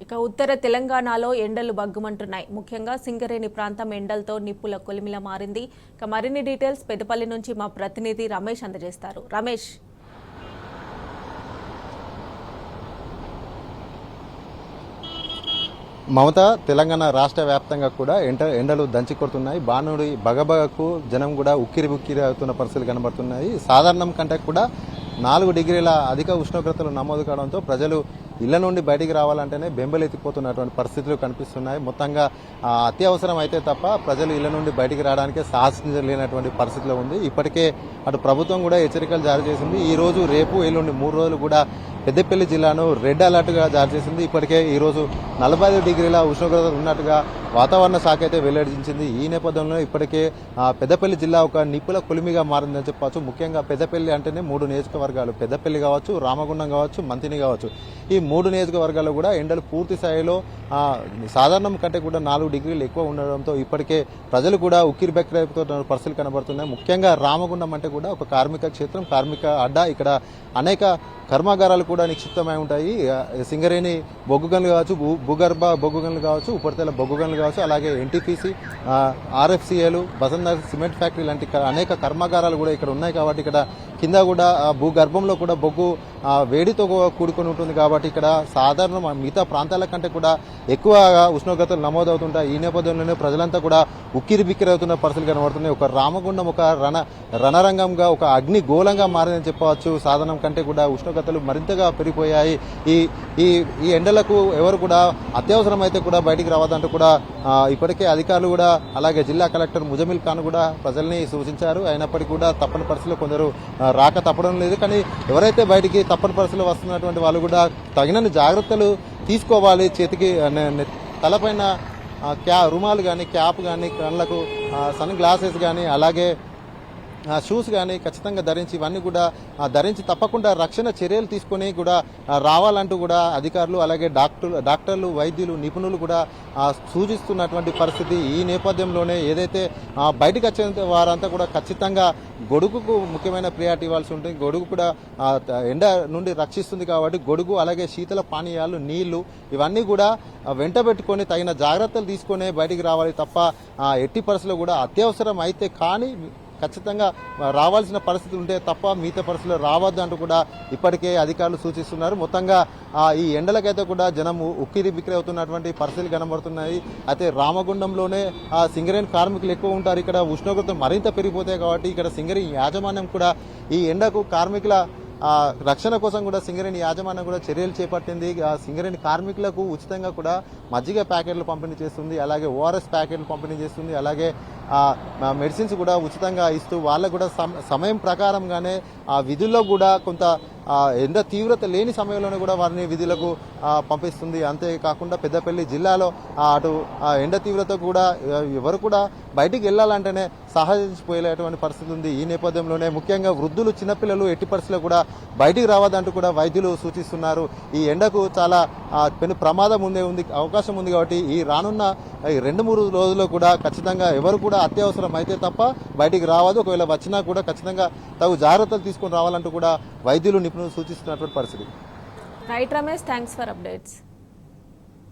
ఇక ఉత్తర తెలంగాణలో ఎండలు బగ్గుమంటున్నాయి. ముఖ్యంగా సింగరేణి ప్రాంతం ఎండలతో నిప్పుల కొలిమిల మారింది. ఇక మరిన్ని డీటెయిల్స్ పెద్దపల్లి నుంచి మా ప్రతినిధి రమేష్ అందజేస్తారు. రమేష్, మమత తెలంగాణ రాష్ట్ర వ్యాప్తంగా కూడా ఎండలు దంచి కొడుతున్నాయి. బాణుడి బగబగకు జనం కూడా ఉక్కిరి బుక్కిరి అవుతున్న పరిస్థితులు కనబడుతున్నాయి. సాధారణం కంటే కూడా 4 డిగ్రీల అధిక ఉష్ణోగ్రతలు నమోదు కావడంతో ప్రజలు ఇళ్ల నుండి బయటికి రావాలంటేనే బెంబెలెత్తిపోతున్నటువంటి పరిస్థితులు కనిపిస్తున్నాయి. మొత్తంగా అత్యవసరం అయితే తప్ప ప్రజలు ఇళ్ల నుండి బయటికి రావడానికి సాహసించలేనటువంటి పరిస్థితిలో ఉంది. ఇప్పటికే అటు ప్రభుత్వం కూడా హెచ్చరికలు జారీ చేసింది. ఈ రోజు, రేపు, ఎల్లుండి 3 రోజులు కూడా పెద్దపల్లి జిల్లాను రెడ్ అలర్ట్గా జారీ చేసింది. ఇప్పటికే ఈరోజు 45 డిగ్రీల ఉష్ణోగ్రత ఉన్నట్టుగా వాతావరణ శాఖ అయితే వెల్లడించింది. ఈ నేపథ్యంలో ఇప్పటికే పెద్దపల్లి జిల్లా ఒక నిప్పుల కొలిమిగా మారిందని చెప్పవచ్చు. ముఖ్యంగా పెద్దపల్లి అంటేనే 3 నియోజకవర్గాలు, పెద్దపల్లి కావచ్చు, రామగుండం కావచ్చు, మంతిని కావచ్చు. ఈ 3 నియోజకవర్గాల్లో కూడా ఎండలు పూర్తి స్థాయిలో సాధారణం కంటే కూడా 4 డిగ్రీలు ఎక్కువ ఉండడంతో ఇప్పటికే ప్రజలు కూడా ఉక్కిరి బెక్కిరైపోతున్న పరిస్థితులు కనబడుతున్నాయి. ముఖ్యంగా రామగుండం అంటే కూడా ఒక కార్మిక క్షేత్రం, కార్మిక అడ్డా. ఇక్కడ అనేక కర్మాగారాలు కూడా నిక్షిప్తమై ఉంటాయి. సింగరేణి బొగ్గు గనులు కావచ్చు, భూగర్భ బొగ్గు గనులు కావచ్చు, ఉపరితల బొగ్గు గనులు కావచ్చు, అలాగే ఎన్టీపీసీ, ఆర్ఎఫ్సిఏలు, బసంతనగర్ సిమెంట్ ఫ్యాక్టరీ లాంటి అనేక కర్మాగారాలు కూడా ఇక్కడ ఉన్నాయి. కాబట్టి ఇక్కడ కింద కూడా భూగర్భంలో కూడా బొగ్గు వేడితో కూడుకొని ఉంటుంది. కాబట్టి ఇక్కడ సాధారణ మిగతా ప్రాంతాల కంటే కూడా ఎక్కువగా ఉష్ణోగ్రతలు నమోదవుతుంటాయి. ఈ నేపథ్యంలోనే ప్రజలంతా కూడా ఉక్కిరి బిక్కిరి అవుతున్న పరిస్థితులు కనబడుతున్నాయి. ఒక రామగుండం ఒక రణరంగంగా, ఒక అగ్ని గోళంగా మారిందని చెప్పవచ్చు. సాధారణం కంటే కూడా ఉష్ణోగ్రతలు మరింతగా పెరిగిపోయాయి. ఈ ఎండలకు ఎవరు కూడా అత్యవసరం అయితే కూడా బయటికి రావద్దంటూ కూడా ఇప్పటికే అధికారులు కూడా, అలాగే జిల్లా కలెక్టర్ ముజమిల్ ఖాన్ కూడా ప్రజల్ని సూచించారు. అయినప్పటికీ కూడా తప్పని పరిస్థితుల్లో కొందరు రాక తప్పడం లేదు. కానీ ఎవరైతే బయటికి తప్పని పరిస్థితుల్లో వస్తున్నటువంటి వాళ్ళు కూడా తగినన్ని జాగ్రత్తలు తీసుకోవాలి. చేతికి తలపైన రుమాలు కానీ, క్యాప్ కానీ, కళ్ళకు సన్ గ్లాసెస్ కానీ, అలాగే షూస్ కానీ ఖచ్చితంగా ధరించి, ఇవన్నీ కూడా ధరించి తప్పకుండా రక్షణ చర్యలు తీసుకొని కూడా రావాలంటూ కూడా అధికారులు, అలాగే డాక్టర్లు, వైద్యులు, నిపుణులు కూడా సూచిస్తున్నటువంటి పరిస్థితి. ఈ నేపథ్యంలోనే ఏదైతే బయటకు వచ్చే వారంతా కూడా ఖచ్చితంగా గొడుగుకు ముఖ్యమైన ప్రియారిటీ ఇవ్వాల్సి ఉంటుంది. గొడుగు కూడా ఎండ నుండి రక్షిస్తుంది కాబట్టి గొడుగు, అలాగే శీతల పానీయాలు, నీళ్లు, ఇవన్నీ కూడా వెంట పెట్టుకొని తగిన జాగ్రత్తలు తీసుకొని బయటికి రావాలి తప్ప ఎట్టి పరిస్థితుల్లో కూడా అత్యవసరం అయితే కానీ ఖచ్చితంగా రావాల్సిన పరిస్థితి ఉంటే తప్ప మిగతా పరిస్థితుల్లో రావద్దు అంటూ కూడా ఇప్పటికే అధికారులు సూచిస్తున్నారు. మొత్తంగా ఈ ఎండలకైతే కూడా జనం ఉక్కిరి బిక్కిరి అవుతున్నటువంటి పరిస్థితులు కనబడుతున్నాయి. అయితే రామగుండంలోనే సింగరేణి కార్మికులు ఎక్కువ ఉంటారు. ఇక్కడ ఉష్ణోగ్రత మరింత పెరిగిపోతాయి. కాబట్టి ఇక్కడ సింగరేణి యాజమాన్యం కూడా ఈ ఎండకు కార్మికుల రక్షణ కోసం కూడా సింగరేణి యాజమాన్యం కూడా చర్యలు చేపట్టింది. సింగరేణి కార్మికులకు ఉచితంగా కూడా మజ్జిగ ప్యాకెట్లు పంపిణీ చేస్తుంది, అలాగే ఓఆర్ఎస్ ప్యాకెట్లు పంపిణీ చేస్తుంది, అలాగే మెడిసిన్స్ కూడా ఉచితంగా ఇస్తూ వాళ్ళకు కూడా సమయం ప్రకారంగానే ఆ విధుల్లో కూడా కొంత ఎండ తీవ్రత లేని సమయంలోనే కూడా వారిని విధులకు పంపిస్తుంది. అంతేకాకుండా పెద్దపల్లి జిల్లాలో అటు ఎండ తీవ్రత కూడా ఎవరు కూడా బయటికి వెళ్ళాలంటేనే సహజించిపోయేటువంటి పరిస్థితి ఉంది. ఈ నేపథ్యంలోనే ముఖ్యంగా వృద్ధులు, చిన్నపిల్లలు ఎట్టి పరిస్థితుల్లో కూడా బయటికి రావద్దంటూ కూడా వైద్యులు సూచిస్తున్నారు. ఈ ఎండకు చాలా పెను ప్రమాదం అవకాశం ఉంది. కాబట్టి ఈ రానున్న 2-3 రోజుల్లో కూడా ఖచ్చితంగా ఎవరు కూడా అత్యవసరం అయితే తప్ప బయటికి రావద్దు. ఒకవేళ వచ్చినా కూడా ఖచ్చితంగా తగు జాగ్రత్తలు తీసుకొని రావాలంటూ కూడా వైద్యులు, నిపుణులు సూచిస్తున్నటువంటి పరిస్థితి. Right Ramesh, thanks for updates.